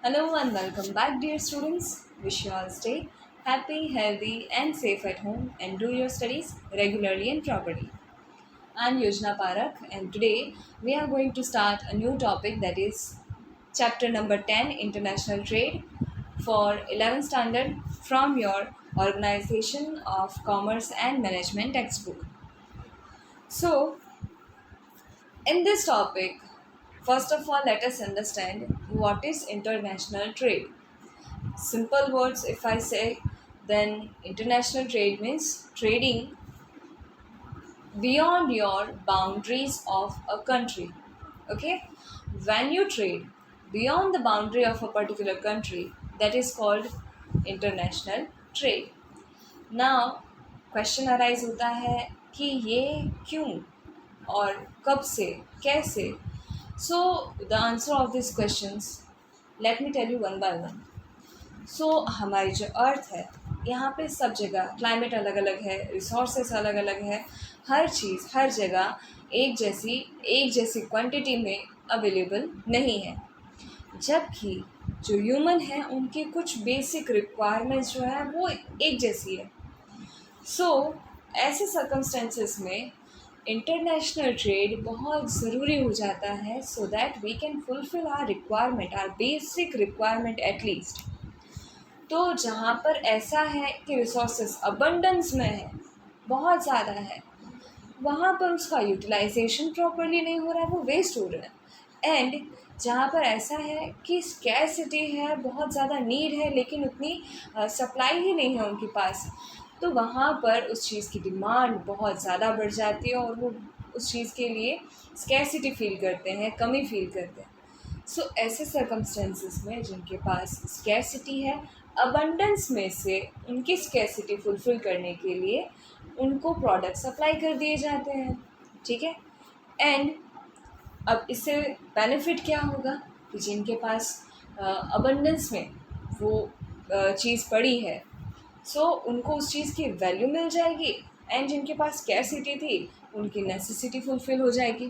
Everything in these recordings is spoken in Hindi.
Hello and welcome back, dear students. Wish you all stay happy, healthy, and safe at home and do your studies regularly and properly. I'm Yojana Parak, and today we are going to start a new topic, that is chapter number 10, International Trade, for 11th standard from your Organization of Commerce and Management textbook. So, in this topic, first of all, let us understand what is international trade. Simple words, if I say, then international trade means trading beyond your boundaries of a country. Okay? When you trade beyond the boundary of a particular country, that is called international trade. Now, question arise होता है कि ये क्यों और कब से कैसे. So the answer of this questions, let me tell you one by one. हमारी जो अर्थ है, यहाँ पे सब जगह क्लाइमेट अलग अलग है, रिसोर्सेस अलग अलग है, हर चीज़ हर जगह एक जैसी क्वांटिटी में अवेलेबल नहीं है. जबकि जो ह्यूमन है उनके कुछ बेसिक रिक्वायरमेंट्स जो है वो एक जैसी है. ऐसे सर्कमस्टेंसेस में इंटरनेशनल ट्रेड बहुत ज़रूरी हो जाता है, so that we can fulfill our requirement, our basic requirement at least. तो जहाँ पर ऐसा है कि रिसोर्सेस अबंडेंस में है, बहुत ज़्यादा है, वहाँ पर उसका यूटिलाइजेशन प्रॉपरली नहीं हो रहा है, वो वेस्ट हो रहा है. एंड जहाँ पर ऐसा है कि स्कैरसिटी है, बहुत ज़्यादा नीड है लेकिन उतनी सप्लाई ही नहीं है उनके पास, तो वहाँ पर उस चीज़ की डिमांड बहुत ज़्यादा बढ़ जाती है और वो उस चीज़ के लिए स्कैरसिटी फील करते हैं, कमी फील करते हैं. ऐसे सर्कमस्टेंसेस में जिनके पास स्कैरसिटी है, अबंडेंस में से उनकी स्कैरसिटी फुलफ़िल करने के लिए उनको प्रोडक्ट सप्लाई कर दिए जाते हैं. ठीक है. एंड अब इससे बेनिफिट क्या होगा कि जिनके पास अबंडेंस में वो चीज़ पड़ी है, उनको उस चीज़ की वैल्यू मिल जाएगी. एंड जिनके पास स्कैरसिटी थी उनकी नेसेसिटी फुलफ़िल हो जाएगी.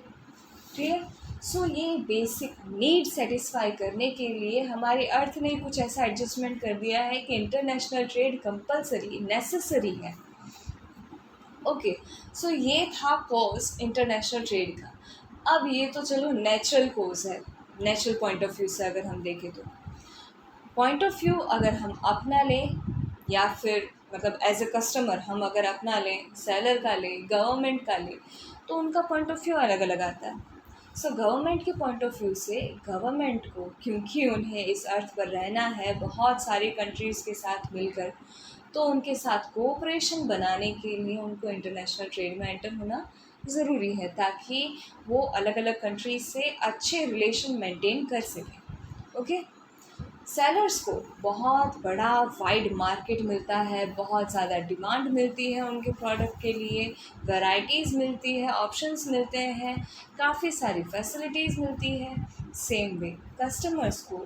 ठीक है. ये बेसिक नीड सेटिस्फाई करने के लिए हमारी अर्थ ने कुछ ऐसा एडजस्टमेंट कर दिया है कि इंटरनेशनल ट्रेड कंपलसरी नेसेसरी है. ओके. ये था कॉज इंटरनेशनल ट्रेड का. अब ये तो चलो नेचुरल कोज है, नेचुरल पॉइंट ऑफ व्यू से अगर हम देखें तो. पॉइंट ऑफ व्यू अगर हम अपना लें या फिर मतलब एज ए कस्टमर हम अगर अपना लें, सेलर का लें, गवर्नमेंट का लें, तो उनका पॉइंट ऑफ व्यू अलग अलग आता है. गवर्नमेंट के पॉइंट ऑफ व्यू से गवर्नमेंट को, क्योंकि उन्हें इस अर्थ पर रहना है बहुत सारी कंट्रीज़ के साथ मिलकर, तो उनके साथ कोऑपरेशन बनाने के लिए उनको इंटरनेशनल ट्रेड में एंटर होना ज़रूरी है, ताकि वो अलग अलग कंट्रीज से अच्छे रिलेशन मेंटेन कर सकें. ओके. सेलर्स को बहुत बड़ा वाइड मार्केट मिलता है, बहुत ज़्यादा डिमांड मिलती है उनके प्रोडक्ट के लिए, वैरायटीज़ मिलती है, ऑप्शंस मिलते हैं, काफ़ी सारी फैसिलिटीज़ मिलती है. सेम वे कस्टमर्स को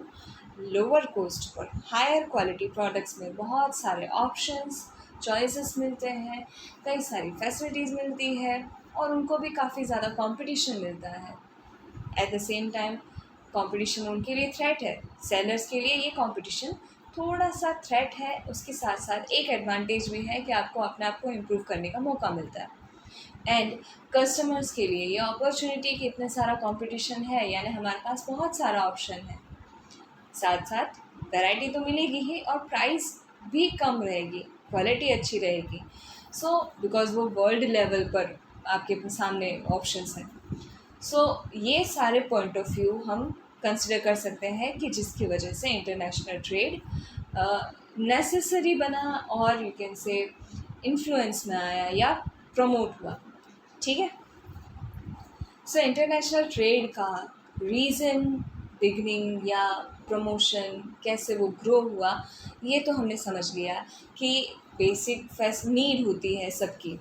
लोअर कॉस्ट पर हायर क्वालिटी प्रोडक्ट्स में बहुत सारे ऑप्शंस, चॉइसेस मिलते हैं, कई सारी फैसिलिटीज़ मिलती है और उनको भी काफ़ी ज़्यादा कंपटीशन मिलता है. At the same time competition उनके लिए थ्रेट है, सेलर्स के लिए ये कंपटीशन थोड़ा सा थ्रेट है, उसके साथ साथ एक एडवांटेज भी है कि आपको अपने आप को इम्प्रूव करने का मौका मिलता है. एंड कस्टमर्स के लिए ये अपॉर्चुनिटी कि इतना सारा कंपटीशन है, यानी हमारे पास बहुत सारा ऑप्शन है, साथ साथ वैरायटी तो मिलेगी ही और प्राइस भी कम रहेगी, क्वालिटी अच्छी रहेगी. बिकॉज वो वर्ल्ड लेवल पर आपके सामने ऑप्शंस हैं. ये सारे पॉइंट ऑफ व्यू हम कंसिडर कर सकते हैं कि जिसकी वजह से इंटरनेशनल ट्रेड नेसेसरी बना और यू कैन से इन्फ्लुएंस में आया या प्रमोट हुआ. ठीक है. इंटरनेशनल ट्रेड का रीज़न, बिगनिंग या प्रमोशन, कैसे वो ग्रो हुआ, ये तो हमने समझ लिया कि बेसिक नीड होती है सबकी,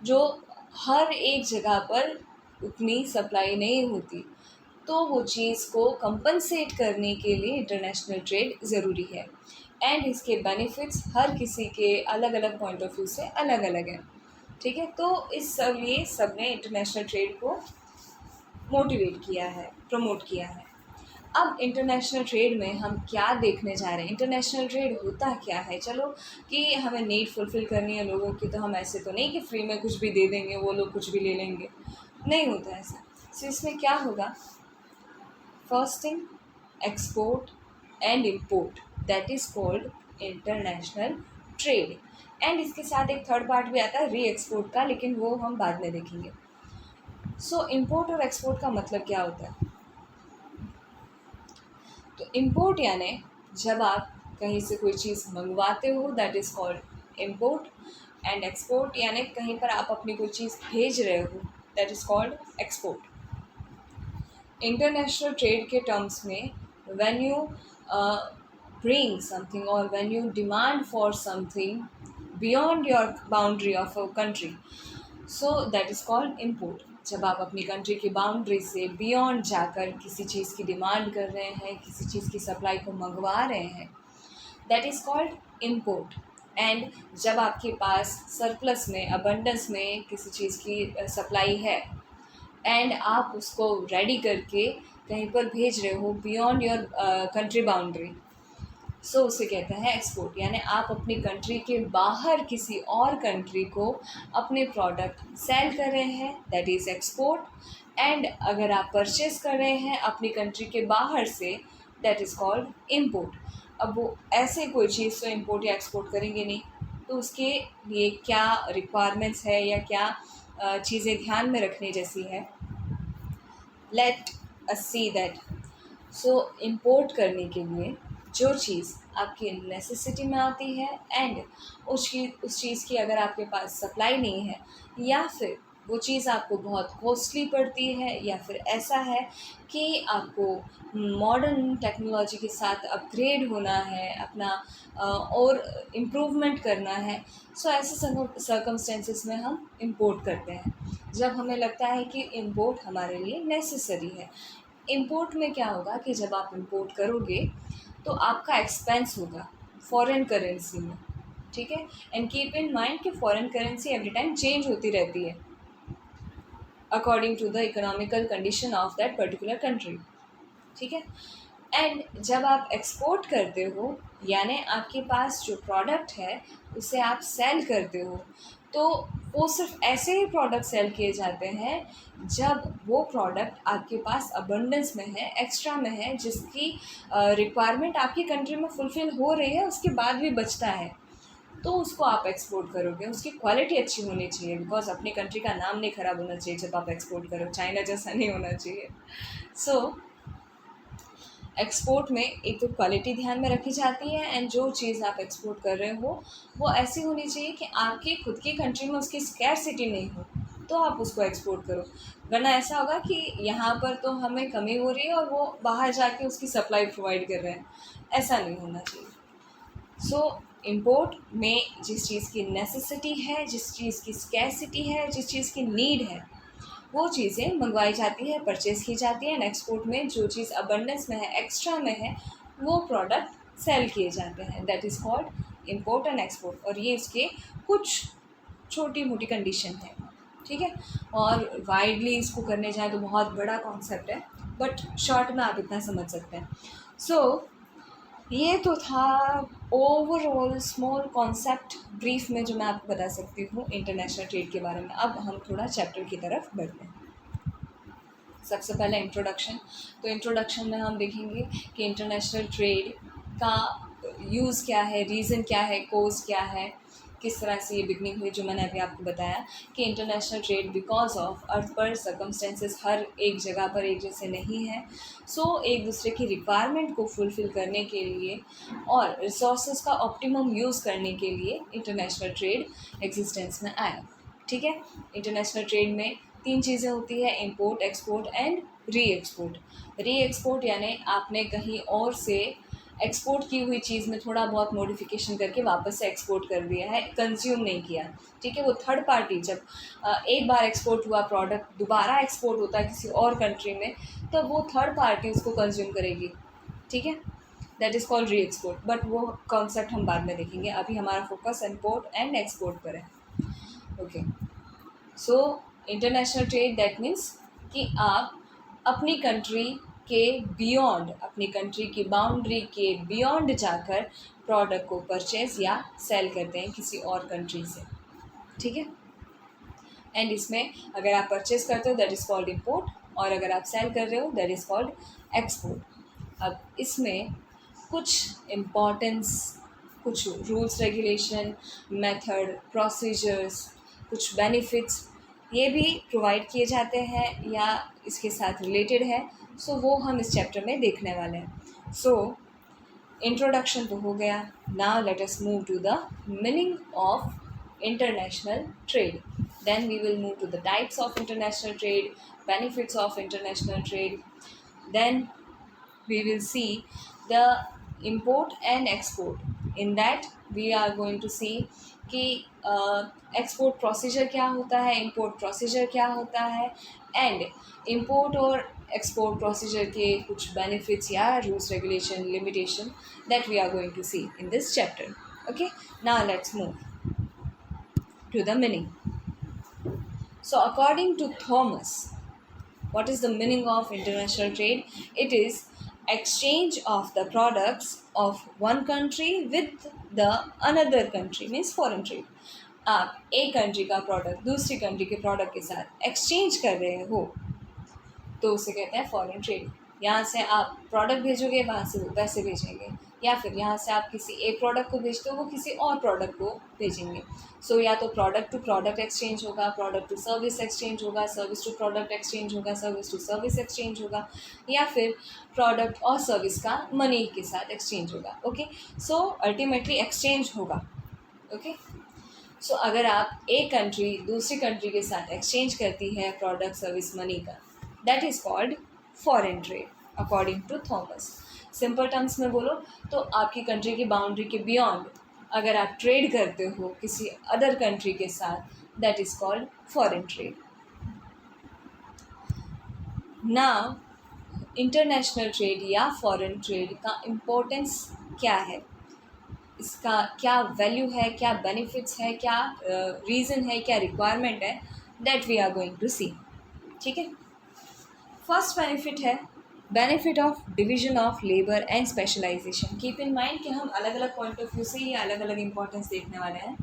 जो हर एक जगह पर उतनी सप्लाई नहीं होती, तो वो चीज़ को कंपनसेट करने के लिए इंटरनेशनल ट्रेड ज़रूरी है. एंड इसके बेनिफिट्स हर किसी के अलग अलग पॉइंट ऑफ व्यू से अलग अलग हैं. ठीक है. ये सब ने इंटरनेशनल ट्रेड को मोटिवेट किया है, प्रमोट किया है. अब इंटरनेशनल ट्रेड में हम क्या देखने जा रहे हैं, इंटरनेशनल ट्रेड होता क्या है। चलो कि हमें नीड फुलफ़िल करनी है लोगों की, तो हम ऐसे तो नहीं कि फ्री में कुछ भी दे देंगे, वो लोग कुछ भी ले लेंगे, नहीं होता ऐसा। सो इसमें क्या होगा, first thing export and import, that is called international trade. And इसके साथ एक थर्ड पार्ट भी आता है री एक्सपोर्ट का, लेकिन वो हम बाद में देखेंगे। सो इम्पोर्ट और एक्सपोर्ट का मतलब क्या होता है। तो इम्पोर्ट यानी जब आप कहीं से कोई चीज़ मंगवाते हो, that is called import. And export यानी कहीं पर आप अपनी कोई चीज़ भेज रहे हो, that is called export. International trade के टर्म्स में when you bring something or when you demand for something beyond your boundary of a country, so that is called import। जब आप अपनी कंट्री की बाउंड्री से बियॉन्ड जाकर किसी चीज़ की डिमांड कर रहे हैं, किसी चीज़ की सप्लाई को मंगवा रहे हैं, that is called import. And जब आपके पास सरप्लस में, अबंडेंस में किसी चीज़ की सप्लाई है एंड आप उसको रेडी करके कहीं पर भेज रहे हो बियॉन्ड योर कंट्री बाउंड्री, सो उसे कहते हैं एक्सपोर्ट। यानी आप अपनी कंट्री के बाहर किसी और कंट्री को अपने प्रोडक्ट सेल कर रहे हैं, दैट इज़ एक्सपोर्ट। एंड अगर आप परचेज कर रहे हैं अपनी कंट्री के बाहर से, दैट इज़ कॉल्ड इम्पोर्ट। अब वो ऐसे कोई चीज़ तो इम्पोर्ट या एक्सपोर्ट करेंगे नहीं, तो उसके लिए क्या रिक्वायरमेंट्स है या क्या चीज़ें ध्यान में रखने जैसी है, let us see that. So import करने के लिए जो चीज़ आपकी नेसेसिटी में आती है एंड उस चीज़ की अगर आपके पास सप्लाई नहीं है, या फिर वो चीज़ आपको बहुत कॉस्टली पड़ती है, या फिर ऐसा है कि आपको मॉडर्न टेक्नोलॉजी के साथ अपग्रेड होना है, अपना और इम्प्रूवमेंट करना है, सो ऐसे सर्कमस्टेंसेस में हम इंपोर्ट करते हैं, जब हमें लगता है कि इंपोर्ट हमारे लिए नेसेसरी है। इंपोर्ट में क्या होगा कि जब आप इंपोर्ट करोगे तो आपका एक्सपेंस होगा फॉरेन करेंसी में, ठीक है। एंड कीप इन माइंड कि foreign currency every time change होती रहती है according to the economical condition of that particular country, ठीक है। एंड जब आप एक्सपोर्ट करते हो, यानी आपके पास जो प्रोडक्ट है उसे आप सेल करते हो, तो वो सिर्फ ऐसे ही प्रोडक्ट सेल किए जाते हैं जब वो प्रोडक्ट आपके पास अबंडेंस में है, एक्स्ट्रा में है, जिसकी रिक्वायरमेंट आपकी कंट्री में फुलफ़िल हो रही है, उसके बाद भी बचता है, तो उसको आप एक्सपोर्ट करोगे। उसकी क्वालिटी अच्छी होनी चाहिए, बिकॉज अपनी कंट्री का नाम नहीं ख़राब होना चाहिए जब आप एक्सपोर्ट करो, चाइना जैसा नहीं होना चाहिए। सो एक्सपोर्ट में एक तो क्वालिटी ध्यान में रखी जाती है, एंड जो चीज़ आप एक्सपोर्ट कर रहे हो वो ऐसी होनी चाहिए कि आपकी खुद की कंट्री में उसकी स्कैरसिटी नहीं हो, तो आप उसको एक्सपोर्ट करो। वरना ऐसा होगा कि यहाँ पर तो हमें कमी हो रही है और वो बाहर जाके उसकी सप्लाई प्रोवाइड कर रहे हैं, ऐसा नहीं होना चाहिए। सो इम्पोर्ट में जिस चीज़ की नेसेसिटी है, जिस चीज़ की स्कैरसिटी है, जिस चीज़ की नीड है, वो चीज़ें मंगवाई जाती है, परचेज़ की जाती है। एंड एक्सपोर्ट में जो चीज़ अबंडेंस में है, एक्स्ट्रा में है, वो प्रोडक्ट सेल किए जाते हैं, that is called import and export. और ये इसके कुछ छोटी मोटी कंडीशन है, ठीक है। और वाइडली इसको करने जाए तो बहुत बड़ा कॉन्सेप्ट है, बट शॉर्ट में आप इतना समझ सकते हैं। सो ये तो था ओवरऑल स्मॉल कॉन्सेप्ट ब्रीफ में जो मैं आपको बता सकती हूँ इंटरनेशनल ट्रेड के बारे में। अब हम थोड़ा चैप्टर की तरफ बढ़ते हैं। सबसे पहले इंट्रोडक्शन। तो इंट्रोडक्शन में हम देखेंगे कि इंटरनेशनल ट्रेड का यूज़ क्या है, रीज़न क्या है, कोज क्या है, किस तरह से ये बिगनिंग हुई, जो मैंने अभी आपको बताया कि international trade because of earth पर सर्कमस्टेंसेस हर एक जगह पर एक जैसे नहीं है, सो एक दूसरे की रिक्वायरमेंट को फुलफ़िल करने के लिए और रिसोर्सेज का ऑप्टिमम यूज़ करने के लिए इंटरनेशनल ट्रेड एग्जिस्टेंस में आया, ठीक है। इंटरनेशनल ट्रेड में तीन चीज़ें होती है, import, export and re export. री एक्सपोर्ट यानी आपने कहीं और से एक्सपोर्ट की हुई चीज़ में थोड़ा बहुत मॉडिफिकेशन करके वापस से एक्सपोर्ट कर दिया है, कंज्यूम नहीं किया, ठीक है। वो थर्ड पार्टी जब एक बार एक्सपोर्ट हुआ प्रोडक्ट दोबारा एक्सपोर्ट होता है किसी और कंट्री में, तब वो थर्ड पार्टी उसको कंज्यूम करेगी, ठीक है। दैट इज़ कॉल्ड री एक्सपोर्ट, बट वो कॉन्सेप्ट हम बाद में देखेंगे, अभी हमारा फोकस इम्पोर्ट एंड एक्सपोर्ट पर है, okay. So international trade that means कि आप अपनी कंट्री के बियॉन्ड, अपनी कंट्री की बाउंड्री के बियॉन्ड जाकर प्रोडक्ट को परचेज या सेल करते हैं किसी और कंट्री से, ठीक है। एंड इसमें अगर आप परचेज करते हो दैट इज़ कॉल्ड इम्पोर्ट, और अगर आप सेल कर रहे हो दैट इज़ कॉल्ड एक्सपोर्ट। अब इसमें कुछ इम्पॉर्टेंस, कुछ रूल्स रेगुलेशन, मेथड, प्रोसीजर्स, कुछ बेनिफिट्स ये भी प्रोवाइड किए जाते हैं या इसके साथ रिलेटेड है, सो वो हम इस चैप्टर में देखने वाले हैं। सो इंट्रोडक्शन तो हो गया, now let us move to the meaning of international trade, then we will move to the types of international trade, benefits of international trade, then we will see the import and export। in that we are going to see कि एक्सपोर्ट प्रोसीजर क्या होता है, इंपोर्ट प्रोसीजर क्या होता है, एंड इंपोर्ट और एक्सपोर्ट प्रोसीजर के कुछ बेनिफिट्स या rules regulation limitation that we are going to see in this chapter. Okay, now let's move to the meaning. So according to Thomas, what is the meaning of international trade? It is exchange of the products of one country with the another country, means foreign trade। आप एक कंट्री का प्रोडक्ट दूसरी कंट्री के प्रोडक्ट के साथ एक्सचेंज कर रहे हो तो उसे कहते हैं फॉरेन ट्रेड। यहाँ से आप प्रोडक्ट भेजोगे, वहाँ से वो पैसे भेजेंगे, या फिर यहाँ से आप किसी एक प्रोडक्ट को भेजते हो, वो किसी और प्रोडक्ट को भेजेंगे। सो या तो प्रोडक्ट टू प्रोडक्ट एक्सचेंज होगा, प्रोडक्ट टू सर्विस एक्सचेंज होगा, सर्विस टू प्रोडक्ट एक्सचेंज होगा, सर्विस टू सर्विस एक्सचेंज होगा, या फिर प्रोडक्ट और सर्विस का मनी के साथ एक्सचेंज होगा। ओके, सो अल्टीमेटली एक्सचेंज होगा। ओके, सो अगर आप एक कंट्री दूसरी कंट्री के साथ एक्सचेंज करती है प्रोडक्ट सर्विस मनी का, that is called foreign trade according to Thomas. Simple terms में बोलो तो आपकी कंट्री की बाउंड्री के बियॉन्ड अगर आप ट्रेड करते हो किसी अदर कंट्री के साथ, that is called foreign trade. Now international trade या फॉरेन ट्रेड का इम्पोर्टेंस क्या है, इसका क्या वैल्यू है, क्या बेनिफिट्स है, क्या रीज़न है, क्या रिक्वायरमेंट है, that we are going to see. ठीक है, फर्स्ट बेनिफिट है benefit of division of labour and specialisation. Keep in mind कि हम अलग अलग पॉइंट ऑफ व्यू से ये अलग अलग इंपॉर्टेंस देखने वाले हैं।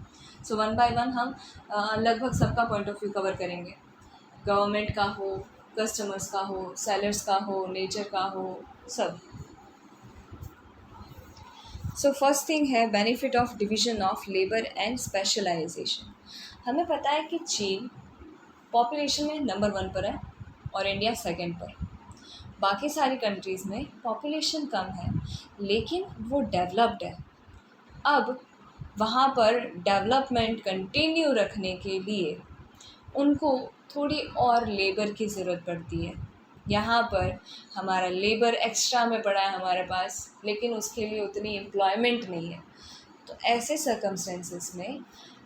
सो वन बाय वन हम लगभग सबका पॉइंट ऑफ व्यू कवर करेंगे, गवर्नमेंट का हो, कस्टमर्स का हो, सेलर्स का हो, नेचर का हो, सब। सो फर्स्ट थिंग है benefit of division of labour and specialisation. हमें पता है कि चीन पॉपुलेशन में नंबर 1 पर है और इंडिया सेकंड पर। बाकी सारी कंट्रीज़ में पॉपुलेशन कम है लेकिन वो डेवलप्ड है। अब वहाँ पर डेवलपमेंट कंटिन्यू रखने के लिए उनको थोड़ी और लेबर की ज़रूरत पड़ती है। यहाँ पर हमारा लेबर एक्स्ट्रा में पड़ा है हमारे पास, लेकिन उसके लिए उतनी एम्प्लॉयमेंट नहीं है। तो ऐसे सर्कमस्टेंसेस में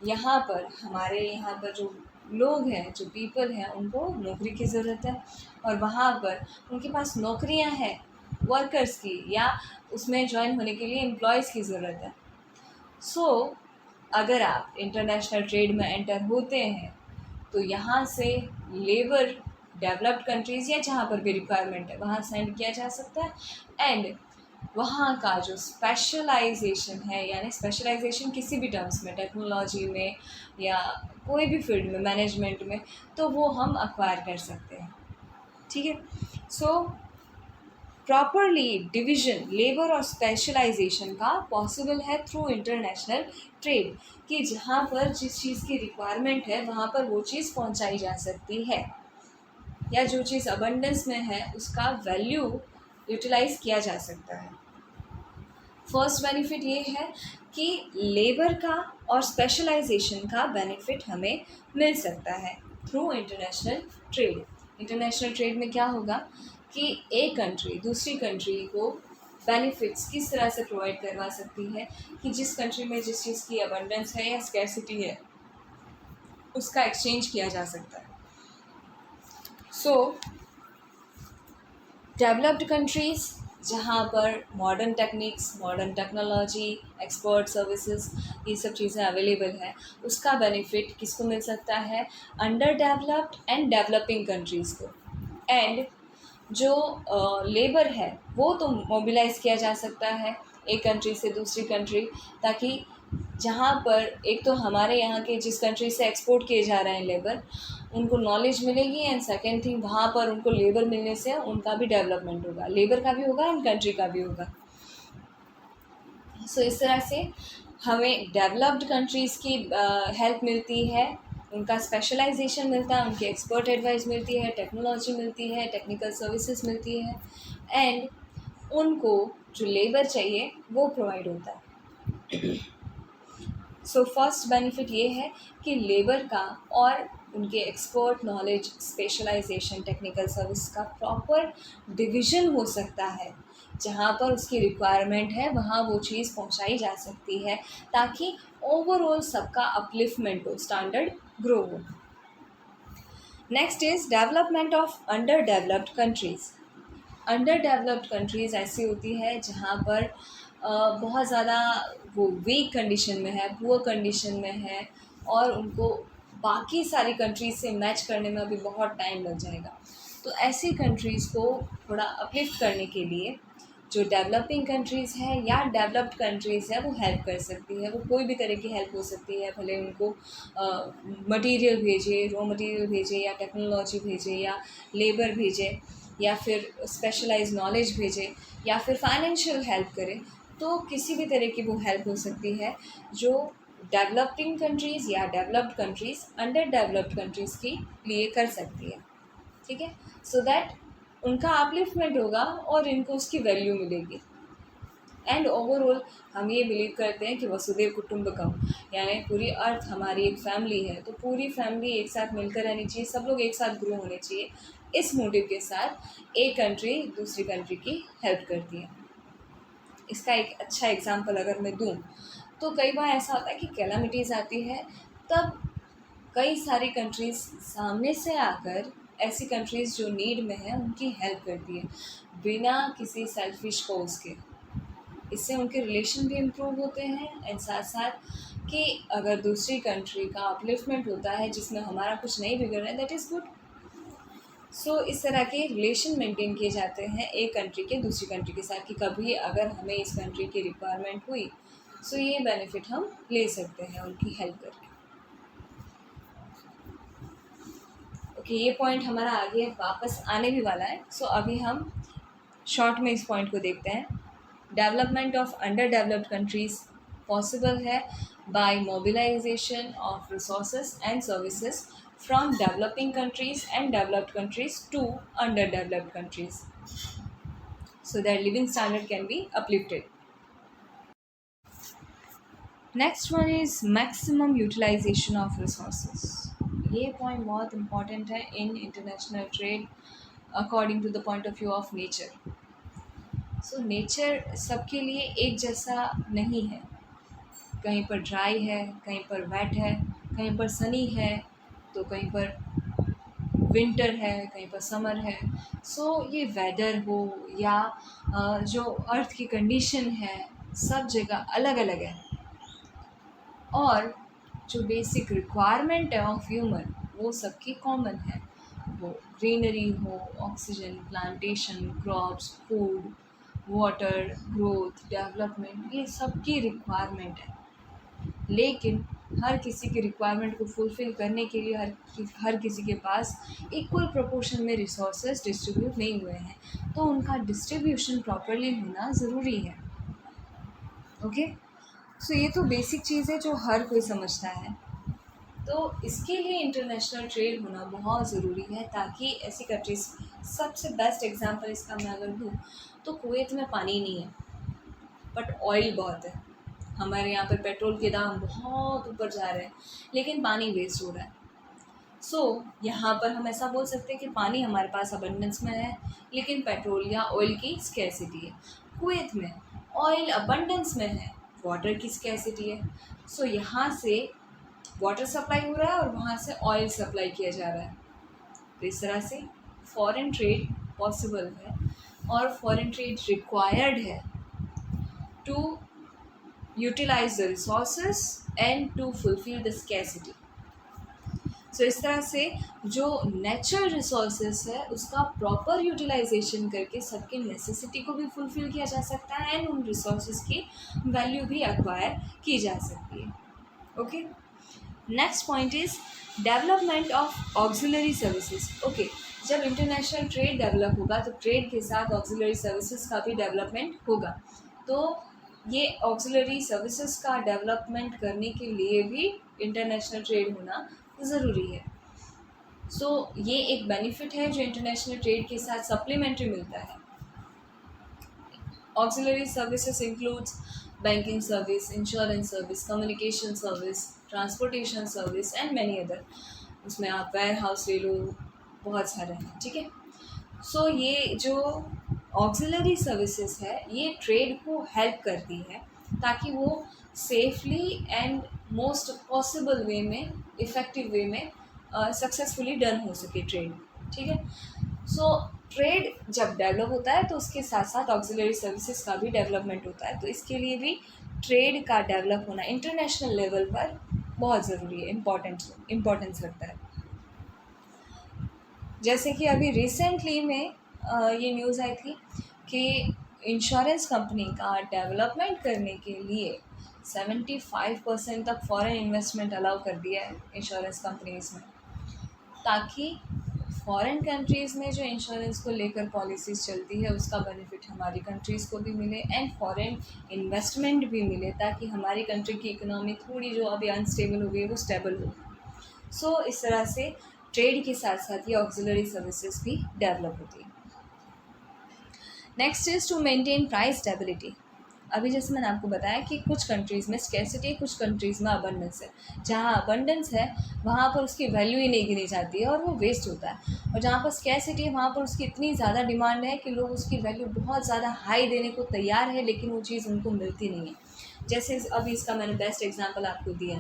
यहाँ पर जो लोग हैं, जो पीपल हैं, उनको नौकरी की ज़रूरत है, और वहाँ पर उनके पास नौकरियाँ हैं वर्कर्स की, या उसमें ज्वाइन होने के लिए एम्प्लॉयज़ की ज़रूरत है। सो अगर आप इंटरनेशनल ट्रेड में एंटर होते हैं तो यहाँ से लेबर डेवलप्ड कंट्रीज़ या जहाँ पर भी रिक्वायरमेंट है वहाँ सेंड किया जा सकता है। एंड वहाँ का जो स्पेशलाइजेशन है, यानी स्पेशलाइजेशन किसी भी टर्म्स में, टेक्नोलॉजी में या कोई भी फील्ड में, मैनेजमेंट में, तो वो हम एक्वायर कर सकते हैं। ठीक है, सो प्रॉपरली डिवीजन लेबर और स्पेशलाइजेशन का पॉसिबल है थ्रू इंटरनेशनल ट्रेड, कि जहाँ पर जिस चीज़ की रिक्वायरमेंट है वहाँ पर वो चीज़ पहुँचाई जा सकती है, या जो चीज़ अबंडेंस में है उसका वैल्यू यूटिलाइज़ किया जा सकता है। फर्स्ट बेनिफिट ये है कि लेबर का और स्पेशलाइजेशन का बेनिफिट हमें मिल सकता है through international trade. International trade में क्या होगा कि एक कंट्री दूसरी कंट्री को बेनिफिट्स किस तरह से प्रोवाइड करवा सकती है कि जिस कंट्री में जिस चीज़ की अबंडेंस है या स्कैरसिटी है उसका एक्सचेंज किया जा सकता है। सो डेवलप्ड कंट्रीज़ जहाँ पर modern techniques, modern technology, expert services, ये सब चीज़ें अवेलेबल है, उसका बेनिफिट किसको मिल सकता है? Under developed and developing countries को। एंड जो लेबर है वो तो मोबिलाइज़ किया जा सकता है एक कंट्री से दूसरी कंट्री, ताकि जहाँ पर एक तो हमारे यहाँ के जिस कंट्री से एक्सपोर्ट किए जा रहे हैं लेबर, उनको नॉलेज मिलेगी, एंड सेकेंड थिंग वहाँ पर उनको लेबर मिलने से उनका भी डेवलपमेंट होगा, लेबर का भी होगा एंड कंट्री का भी होगा। सो इस तरह से हमें डेवलप्ड कंट्रीज़ की हेल्प मिलती है, उनका स्पेशलाइजेशन मिलता है, उनकी एक्सपर्ट एडवाइस मिलती है, टेक्नोलॉजी मिलती है, टेक्निकल सर्विसेज मिलती है, एंड उनको जो लेबर चाहिए वो प्रोवाइड होता है। सो फर्स्ट बेनिफिट ये है कि लेबर का और उनके expert knowledge, specialisation, technical service का प्रॉपर डिवीज़न हो सकता है, जहाँ पर उसकी रिक्वायरमेंट है वहाँ वो चीज़ पहुँचाई जा सकती है, ताकि ओवरऑल सबका अपलिफ्टमेंट हो, स्टैंडर्ड ग्रो हो। Next is development of under developed countries. Under developed countries ऐसी होती है जहाँ पर बहुत ज़्यादा वो वीक कंडीशन में है, पुअर कंडीशन में है, और उनको बाकी सारी कंट्रीज़ से मैच करने में अभी बहुत टाइम लग जाएगा। तो ऐसी कंट्रीज़ को थोड़ा अपलिफ्ट करने के लिए जो डेवलपिंग कंट्रीज़ है या डेवलप्ड कंट्रीज़ है वो हेल्प कर सकती है। वो कोई भी तरह की हेल्प हो सकती है, भले उनको मटेरियल भेजे, रॉ मटेरियल भेजे, या टेक्नोलॉजी भेजे, या लेबर भेजे, या फिर स्पेशलाइज्ड नॉलेज भेजे, या फिर फाइनेंशियल हेल्प करे। तो किसी भी तरह की वो हेल्प हो सकती है जो डेवलपिंग कंट्रीज़ या developed countries under developed countries के लिए कर सकती है। ठीक है, सो दैट उनका अपलिफ्टमेंट होगा और इनको उसकी वैल्यू मिलेगी। एंड ओवरऑल हम ये बिलीव करते हैं कि वसुधैव कुटुंबकम, यानी पूरी अर्थ हमारी एक फैमिली है, तो पूरी फैमिली एक साथ मिलकर रहनी चाहिए, सब लोग एक साथ ग्रो होने चाहिए। इस मोटिव के साथ एक कंट्री दूसरी कंट्री की हेल्प करती है। इसका एक अच्छा एग्जांपल अगर मैं दूं, तो कई बार ऐसा होता है कि कैलामिटीज़ आती है, तब कई सारी कंट्रीज़ सामने से आकर ऐसी कंट्रीज़ जो नीड में है उनकी हेल्प करती है, बिना किसी सेल्फिश कोज के। इससे उनके रिलेशन भी इम्प्रूव होते हैं, एंड साथ साथ कि अगर दूसरी कंट्री का अपलिफ्टमेंट होता है जिसमें हमारा कुछ नहीं बिगड़ रहा है, दैट इज़ गुड। सो इस तरह के रिलेशन मेंटेन किए जाते हैं एक कंट्री के दूसरी कंट्री के साथ, कि कभी अगर हमें इस कंट्री की रिक्वायरमेंट हुई, सो ये बेनिफिट हम ले सकते हैं उनकी हेल्प करके। ओके, ये पॉइंट हमारा आगे वापस आने भी वाला है। सो अभी हम शॉर्ट में इस पॉइंट को देखते हैं। Development of under developed countries possible है by mobilization of resources and services from developing countries and developed countries to under developed countries, so their living standard can be uplifted. Next one is maximum utilization of resources. ये पॉइंट बहुत इम्पॉर्टेंट है in international trade according to the point of view of nature. So nature सबके लिए एक जैसा नहीं है, कहीं पर ड्राई है, कहीं पर वेट है, कहीं पर सनी है, तो कहीं पर विंटर है, कहीं पर समर है। सो ये वेदर हो या जो अर्थ की कंडीशन है, सब जगह अलग अलग है, और जो बेसिक रिक्वायरमेंट है ऑफ ह्यूमन वो सबकी कॉमन है। वो ग्रीनरी हो, oxygen, plantation, crops, food, water, growth, development, ये सबकी रिक्वायरमेंट है। लेकिन हर किसी की रिक्वायरमेंट को फुलफ़िल करने के लिए हर किसी के पास इक्वल प्रोपोर्शन में रिसोर्सेज डिस्ट्रीब्यूट नहीं हुए हैं, तो उनका डिस्ट्रीब्यूशन प्रॉपरली होना ज़रूरी है। ओके, सो ये तो बेसिक चीज़ है जो हर कोई समझता है। तो इसके लिए इंटरनेशनल ट्रेड होना बहुत ज़रूरी है, ताकि ऐसी कंट्रीज, सबसे बेस्ट एग्जांपल इसका मैं अगर दूँ तो कुवैत में पानी नहीं है बट ऑयल बहुत है। हमारे यहाँ पर पेट्रोल के दाम बहुत ऊपर जा रहे हैं, लेकिन पानी वेस्ट हो रहा है। सो यहाँ पर हम ऐसा बोल सकते हैं कि पानी हमारे पास अबंडेंस में है, लेकिन पेट्रोल या ऑयल की स्कैरसिटी है। कुवैत में ऑयल अबंडेंस में है, वाटर की स्कैरसिटी है। सो यहाँ से वाटर सप्लाई हो रहा है और वहाँ से ऑयल सप्लाई किया जा रहा है। तो इस तरह से फॉरेन ट्रेड पॉसिबल है, और फॉरेन ट्रेड रिक्वायर्ड है to utilize the resources and to fulfill the scarcity. सो इस तरह से जो नेचुरल रिसोर्सेस है उसका प्रॉपर यूटिलाइजेशन करके सबके नेसेसिटी को भी फुलफ़िल किया जा सकता है एंड उन रिसोर्सेज की वैल्यू भी एक्वायर की जा सकती है। Okay, next point is development of auxiliary services. Okay, जब इंटरनेशनल ट्रेड डेवलप होगा तो ट्रेड के साथ ऑक्सिलरी सर्विसेज का भी डेवलपमेंट होगा। तो ये ऑक्सिलरी सर्विसेज का डेवलपमेंट करने के लिए भी इंटरनेशनल ट्रेड होना ज़रूरी है। सो ये एक बेनिफिट है जो इंटरनेशनल ट्रेड के साथ सप्लीमेंट्री मिलता है। Auxiliary services includes banking service, insurance service, communication service, transportation service and many other. उसमें आप वेयर हाउस ले लो, बहुत सारे हैं, ठीक है। सो ये जो ऑक्सिलरी सर्विसेज है ये ट्रेड को हेल्प करती है ताकि वो safely and most possible way में, इफ़ेक्टिव वे में सक्सेसफुली डन हो सके ट्रेड, ठीक है। सो ट्रेड जब डेवलप होता है तो उसके साथ साथ ऑक्सिलरी सर्विसेज का भी डेवलपमेंट होता है। तो इसके लिए भी ट्रेड का डेवलप होना इंटरनेशनल लेवल पर बहुत ज़रूरी है, इम्पोर्टेंस रखता है। जैसे कि अभी रिसेंटली में ये न्यूज़ आई थी कि इंश्योरेंस कंपनी का डेवलपमेंट करने के लिए 75% तक फॉरेन इन्वेस्टमेंट अलाउ कर दिया है इंश्योरेंस कंपनीज़ में, ताकि फॉरेन कंट्रीज़ में जो इंश्योरेंस को लेकर पॉलिसीज़ चलती है उसका बेनिफिट हमारी कंट्रीज़ को भी मिले एंड फॉरेन इन्वेस्टमेंट भी मिले, ताकि हमारी कंट्री की इकोनॉमी थोड़ी जो अभी अनस्टेबल हो गई है वो स्टेबल हो। सो इस तरह से ट्रेड के साथ साथ ये ऑक्सिलरी सर्विसेज भी डेवलप होती है। Next is to maintain price stability. अभी जैसे मैंने आपको बताया कि कुछ कंट्रीज़ में स्कैर्सिटी है, कुछ कंट्रीज़ में अबंडेंस है। जहाँ अबंडेंस है वहाँ पर उसकी वैल्यू ही नहीं गिनी जाती है और वो वेस्ट होता है, और जहाँ पर स्कैर्सिटी है वहाँ पर उसकी इतनी ज़्यादा डिमांड है कि लोग उसकी वैल्यू बहुत ज़्यादा हाई देने को तैयार है, लेकिन वो चीज़ उनको मिलती नहीं है। जैसे अभी इसका मैंने बेस्ट एग्जाम्पल आपको दिया,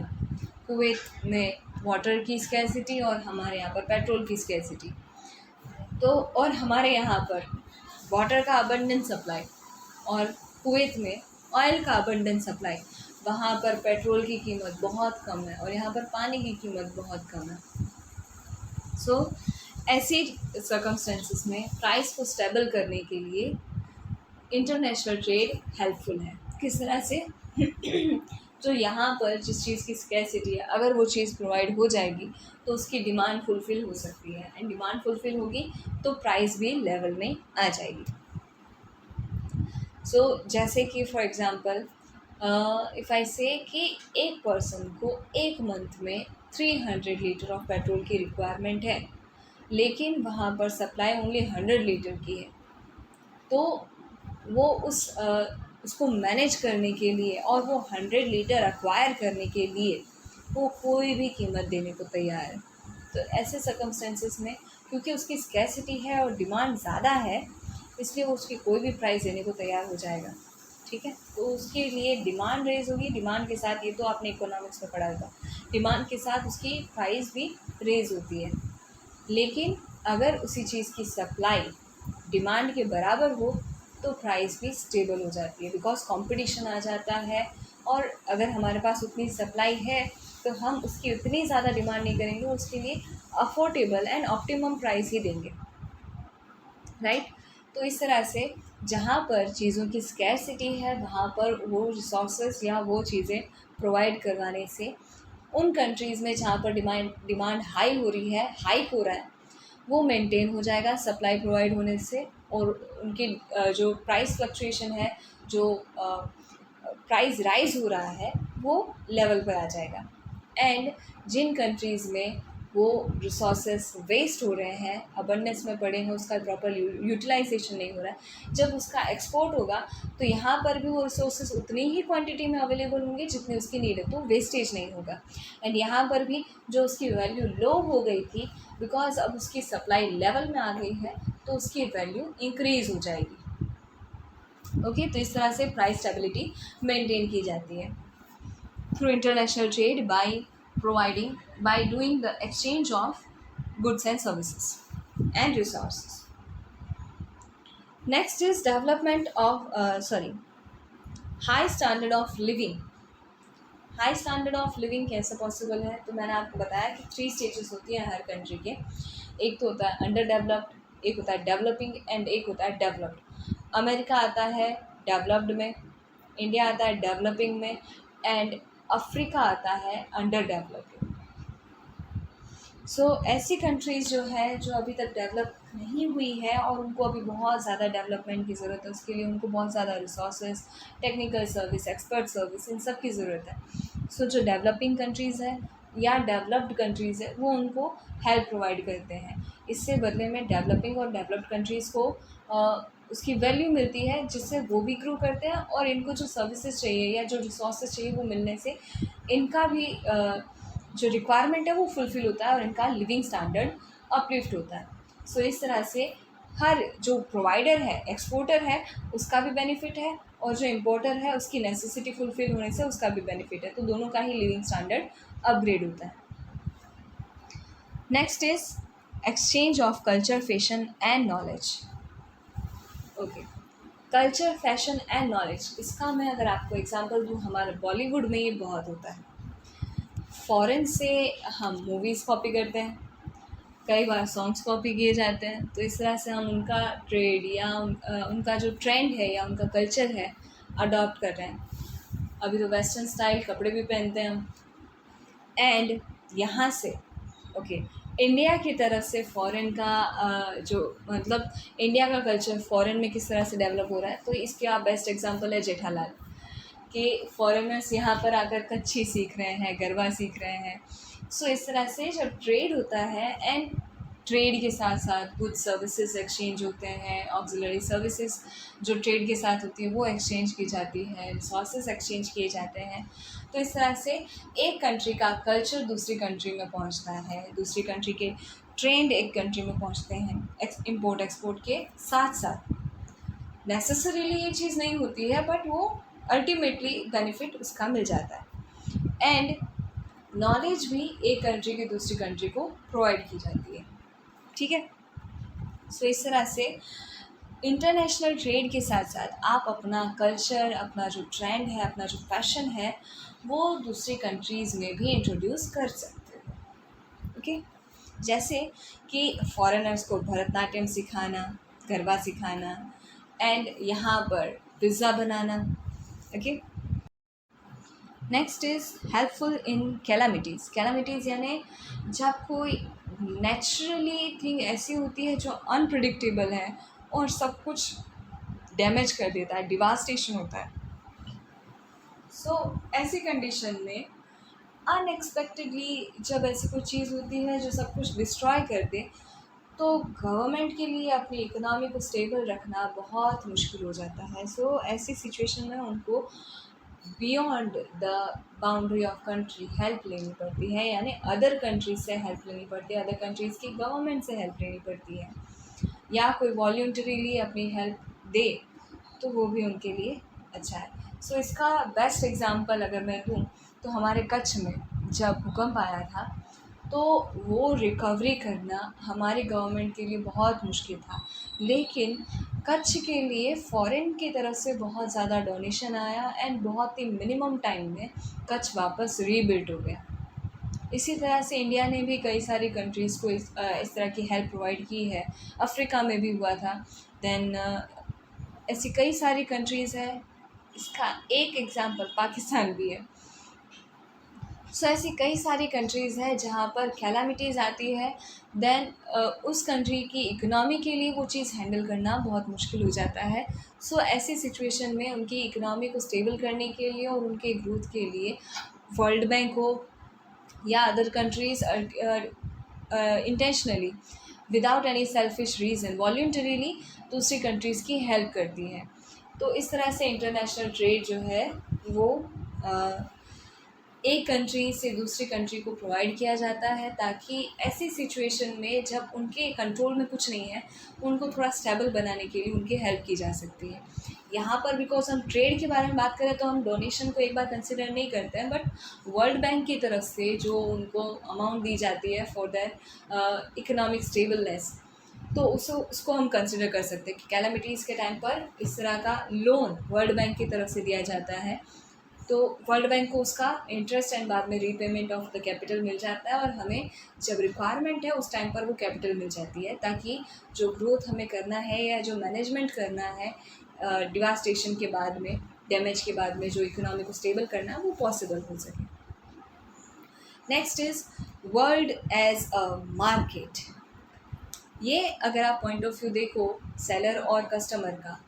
कुवैत में वाटर की स्कैर्सिटी और हमारे यहाँ पर पेट्रोल की स्कैर्सिटी। तो और हमारे यहाँ पर वाटर का अबंडेंट सप्लाई और कुवैत में ऑयल का अबंडेंट सप्लाई। वहाँ पर पेट्रोल की कीमत बहुत कम है और यहाँ पर पानी की कीमत बहुत कम है। सो ऐसी सर्कमस्टेंसेस में प्राइस को स्टेबल करने के लिए इंटरनेशनल ट्रेड हेल्पफुल है। किस तरह से जो यहाँ पर जिस चीज़ की स्कैर्सिटी है, अगर वो चीज़ प्रोवाइड हो जाएगी तो उसकी डिमांड फुलफ़िल हो सकती है एंड डिमांड फुलफ़िल होगी तो प्राइस भी लेवल में आ जाएगी। सो जैसे कि फॉर एग्ज़ाम्पल इफ़ आई से कि एक पर्सन को एक मंथ में 300 लीटर ऑफ पेट्रोल की रिक्वायरमेंट है, लेकिन वहाँ पर सप्लाई ओनली 100 लीटर की है, तो वो उसको मैनेज करने के लिए और वो 100 लीटर एक्वायर करने के लिए वो कोई भी कीमत देने को तैयार है। तो ऐसे सर्कमस्टेंसेस में क्योंकि उसकी स्कैर्सिटी है और डिमांड ज़्यादा है, इसलिए वो उसकी कोई भी प्राइस देने को तैयार हो जाएगा, ठीक है। तो उसके लिए डिमांड रेज़ होगी, डिमांड के साथ, ये तो आपने इकोनॉमिक्स में पढ़ा होगा, डिमांड के साथ उसकी प्राइस भी रेज़ होती है। लेकिन अगर उसी चीज़ की सप्लाई डिमांड के बराबर हो तो प्राइस भी स्टेबल हो जाती है, बिकॉज कंपटीशन आ जाता है, और अगर हमारे पास उतनी सप्लाई है तो हम उसकी उतनी ज़्यादा डिमांड नहीं करेंगे, उसके लिए अफोर्डेबल एंड ऑप्टिमम प्राइस ही देंगे, राइट। तो इस तरह से जहाँ पर चीज़ों की स्कैर्सिटी है वहाँ पर वो रिसोर्सेज या वो चीज़ें प्रोवाइड करवाने से उन कंट्रीज़ में जहाँ पर डिमांड हाई हो रही है, हाइक हो रहा है, वो मेंटेन हो जाएगा सप्लाई प्रोवाइड होने से, और उनकी जो प्राइस फ्लक्चुएशन है, जो प्राइस राइज हो रहा है, वो लेवल पर आ जाएगा। एंड जिन कंट्रीज़ में वो रिसोर्सेस वेस्ट हो रहे हैं, अबंडेंस में पड़े हैं, उसका प्रॉपर यूटिलाइजेशन नहीं हो रहा है, जब उसका एक्सपोर्ट होगा तो यहाँ पर भी वो रिसोर्सेज उतनी ही क्वांटिटी में अवेलेबल होंगे जितनी उसकी नीड है, तो वेस्टेज नहीं होगा। एंड यहाँ पर भी जो उसकी वैल्यू लो हो गई थी, बिकॉज अब उसकी सप्लाई लेवल में आ गई है, तो उसकी वैल्यू इंक्रीज़ हो जाएगी। ओके, तो इस तरह से प्राइस स्टेबिलिटी मेंटेन की जाती है through international trade by doing the exchange of goods and services and resources. Next is development of high standard of living. High standard of living कैसे पॉसिबल है? तो मैंने आपको बताया कि 3 स्टेजेस होती हैं हर कंट्री के। एक तो होता है अंडर डेवलप्ड, एक होता है डेवलपिंग एंड एक होता है डेवलप्ड। अमेरिका आता है डेवलप्ड में, इंडिया आता है डेवलपिंग में एंड अफ्रीका आता है अंडर डेवलपिंग। ऐसी कंट्रीज़ जो है जो अभी तक डेवलप नहीं हुई है और उनको अभी बहुत ज़्यादा डेवलपमेंट की ज़रूरत है, उसके लिए उनको बहुत ज़्यादा resources, technical service, expert service, इन सब की ज़रूरत है। जो डेवलपिंग कंट्रीज़ है या डेवलप्ड कंट्रीज़ है वो उनको हेल्प प्रोवाइड करते हैं। इससे बदले में डेवलपिंग और डेवलप्ड कंट्रीज़ को उसकी वैल्यू मिलती है, जिससे वो भी ग्रो करते हैं और इनको जो सर्विसेज चाहिए या जो रिसोर्सेज चाहिए वो मिलने से इनका भी जो रिक्वायरमेंट है वो फुलफ़िल होता है और इनका लिविंग स्टैंडर्ड अपलिफ्ट होता है। इस तरह से हर जो प्रोवाइडर है, एक्सपोर्टर है, उसका भी बेनिफिट है और जो इम्पोर्टर है उसकी नेसेसिटी फुलफ़िल होने से उसका भी बेनिफिट है। तो दोनों का ही लिविंग स्टैंडर्ड अपग्रेड होता है। Next is exchange of culture, fashion and knowledge. Okay, culture, fashion and knowledge, इसका मैं अगर आपको एग्जांपल दूँ, हमारे बॉलीवुड में ये बहुत होता है। फ़ॉरेन से हम मूवीज़ कॉपी करते हैं, कई बार सॉन्ग्स कॉपी किए जाते हैं। तो इस तरह से हम उनका ट्रेड या उनका जो ट्रेंड है या उनका कल्चर है अडॉप्ट कर रहे हैं। अभी तो वेस्टर्न स्टाइल कपड़े भी पहनते हैं हम। एंड यहाँ से इंडिया की तरफ से फ़ॉरेन का जो मतलब इंडिया का कल्चर फ़ॉरेन में किस तरह से डेवलप हो रहा है, तो इसका बेस्ट एग्जांपल है जेठालाल, कि फॉरेनर्स यहाँ पर आकर कच्छी सीख रहे हैं, गरबा सीख रहे हैं। इस तरह से जब ट्रेड होता है एंड ट्रेड के साथ साथ कुछ सर्विसेज एक्सचेंज होते हैं, ऑक्सिलरी सर्विसेज जो ट्रेड के साथ होती है वो एक्सचेंज की जाती है, रिसोर्सेज एक्सचेंज किए जाते हैं। तो इस तरह से एक कंट्री का कल्चर दूसरी कंट्री में पहुंचता है, दूसरी कंट्री के ट्रेंड एक कंट्री में पहुंचते हैं इम्पोर्ट एक्सपोर्ट के साथ साथ। नेसेसरीली ये चीज़ नहीं होती है बट वो अल्टीमेटली बेनिफिट उसका मिल जाता है। एंड नॉलेज भी एक कंट्री की दूसरी कंट्री को प्रोवाइड की जाती है। ठीक है, इस तरह से इंटरनेशनल ट्रेड के साथ साथ आप अपना कल्चर, अपना जो ट्रेंड है, अपना जो फैशन है वो दूसरी कंट्रीज़ में भी इंट्रोड्यूस कर सकते हो। ओके, जैसे कि फॉरेनर्स को भरतनाट्यम सिखाना, गरबा सिखाना एंड यहाँ पर pizza banana. Okay, next is helpful in calamities. Calamities यानी जब कोई नेचुरली थिंग ऐसी होती है जो अनप्रिडिक्टेबल है और सब कुछ डैमेज कर देता है, डिवास्टेशन होता है। ऐसी कंडीशन में अनएक्सपेक्टेडली जब ऐसी कोई चीज़ होती है जो सब कुछ डिस्ट्रॉय कर दे, तो गवर्नमेंट के लिए अपनी इकोनॉमी को स्टेबल रखना बहुत मुश्किल हो जाता है। ऐसी सिचुएशन में उनको beyond the boundary of country help लेनी पड़ती है, यानी अदर कंट्रीज से हेल्प लेनी पड़ती है, अदर कंट्रीज़ की गवर्नमेंट से हेल्प लेनी पड़ती है, या कोई वॉल्यूंटरीली अपनी हेल्प दे तो वो भी उनके लिए अच्छा है। इसका बेस्ट एग्ज़ाम्पल अगर मैं दूँ तो हमारे कच्छ में जब भूकंप आया था तो वो रिकवरी करना हमारी गवर्नमेंट के लिए बहुत मुश्किल था, लेकिन कच्छ के लिए फ़ॉरेन की तरफ से बहुत ज़्यादा डोनेशन आया एंड बहुत ही मिनिमम टाइम में कच्छ वापस रीबिल्ड हो गया। इसी तरह से इंडिया ने भी कई सारी कंट्रीज़ को इस तरह की हेल्प प्रोवाइड की है। अफ्रीका में भी हुआ था। देन ऐसी कई सारी कंट्रीज़ है, इसका एक एग्ज़ाम्पल पाकिस्तान भी है। ऐसी कई सारी कंट्रीज़ हैं जहाँ पर कैलामिटीज़ आती है, देन उस कंट्री की इकोनॉमी के लिए वो चीज़ हैंडल करना बहुत मुश्किल हो जाता है। ऐसी सिचुएशन में उनकी इकोनॉमी को स्टेबल करने के लिए और उनके ग्रोथ के लिए वर्ल्ड बैंक हो या other countries intentionally without any selfish reason voluntarily दूसरी कंट्रीज़ की हेल्प करती हैं। तो इस तरह से इंटरनेशनल ट्रेड जो है वो एक कंट्री से दूसरी कंट्री को प्रोवाइड किया जाता है, ताकि ऐसी सिचुएशन में जब उनके कंट्रोल में कुछ नहीं है उनको थोड़ा स्टेबल बनाने के लिए उनकी हेल्प की जा सकती है। यहाँ पर बिकॉज हम ट्रेड के बारे में बात करें तो हम डोनेशन को एक बार कंसिडर नहीं करते हैं, बट वर्ल्ड बैंक की तरफ से जो उनको अमाउंट दी जाती है फॉर दैट इकोनॉमिक स्टेबलनेस, तो उसको हम कंसिडर कर सकते हैं कि कैलामिटीज़ के टाइम पर इस तरह का लोन वर्ल्ड बैंक की तरफ से दिया जाता है तो वर्ल्ड बैंक को उसका इंटरेस्ट एंड बाद में रीपेमेंट ऑफ द कैपिटल मिल जाता है, और हमें जब रिक्वायरमेंट है उस टाइम पर वो कैपिटल मिल जाती है, ताकि जो ग्रोथ हमें करना है या जो मैनेजमेंट करना है डिवास्टेशन के बाद में, डैमेज के बाद में, जो इकोनॉमी को स्टेबल करना है वो पॉसिबल हो सके। Next is world as a market. ये अगर आप पॉइंट ऑफ व्यू देखो सेलर और कस्टमर का,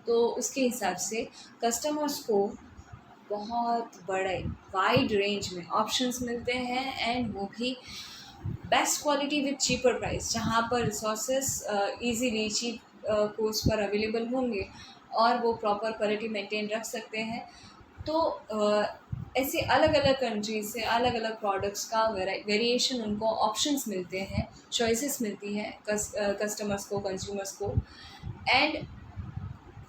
तो उसके हिसाब से कस्टमर्स को बहुत बड़े वाइड रेंज में ऑप्शंस मिलते हैं, एंड वो भी best quality with cheaper price, जहाँ पर रिसोर्सेस इजीली चीप कॉस्ट पर अवेलेबल होंगे और वो प्रॉपर क्वालिटी मेंटेन रख सकते हैं। तो ऐसे अलग अलग कंट्रीज से अलग अलग प्रोडक्ट्स का वेरिएशन, उनको ऑप्शंस मिलते हैं, चॉइसेस मिलती हैं कस्टमर्स को, कंज्यूमर्स को। एंड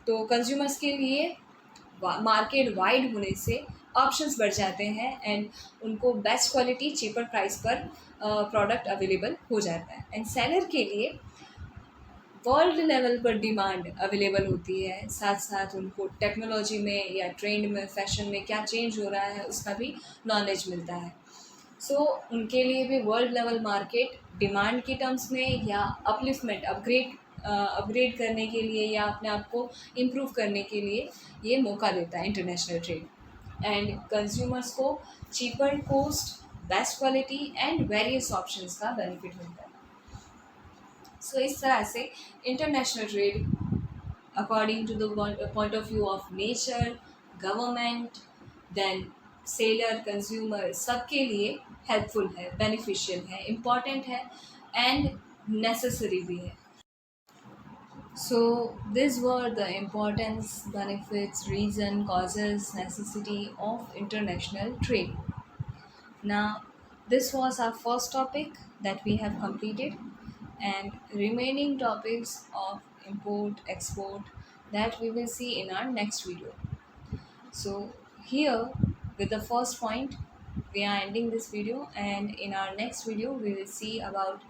तो कंज्यूमर्स के लिए मार्केट वाइड होने से ऑप्शंस बढ़ जाते हैं, एंड उनको बेस्ट क्वालिटी चीपर प्राइस पर प्रोडक्ट अवेलेबल हो जाता है। एंड सेलर के लिए वर्ल्ड लेवल पर डिमांड अवेलेबल होती है, साथ साथ उनको टेक्नोलॉजी में या ट्रेंड में, फैशन में क्या चेंज हो रहा है उसका भी नॉलेज मिलता है। सो उनके लिए भी वर्ल्ड लेवल मार्केट डिमांड के टर्म्स में या अपलिफ्टमेंट, अपग्रेड करने के लिए या अपने आप को इम्प्रूव करने के लिए ये मौका देता है इंटरनेशनल ट्रेड। एंड कंज्यूमर्स को cheaper cost, best quality and various options का बेनिफिट मिलता है। सो इस तरह से international trade according to the point of view of nature, government, then seller, consumer, सबके लिए हेल्पफुल है, बेनिफिशियल है, इम्पॉर्टेंट है एंड नेसेसरी भी है। So these were the importance, benefits, reason, causes, necessity of international trade. Now this was our first topic that we have completed, and remaining topics of import, export, that we will see in our next video. So here with the first point we are ending this video, and in our next video we will see about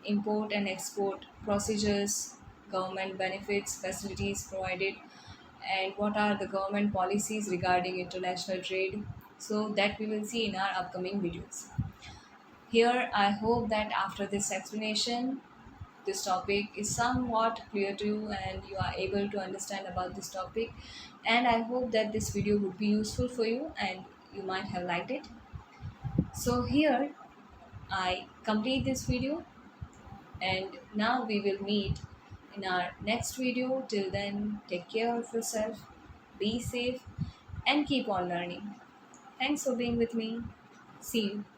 import and export procedures, government benefits, facilities provided, and what are the government policies regarding international trade. So that we will see in our upcoming videos. Here I hope that after this explanation this topic is somewhat clear to you and you are able to understand about this topic, and I hope that this video would be useful for you and you might have liked it. So here I complete this video, and now we will meet in our next video. Till then, take care of yourself, be safe, and keep on learning. Thanks for being with me. See you.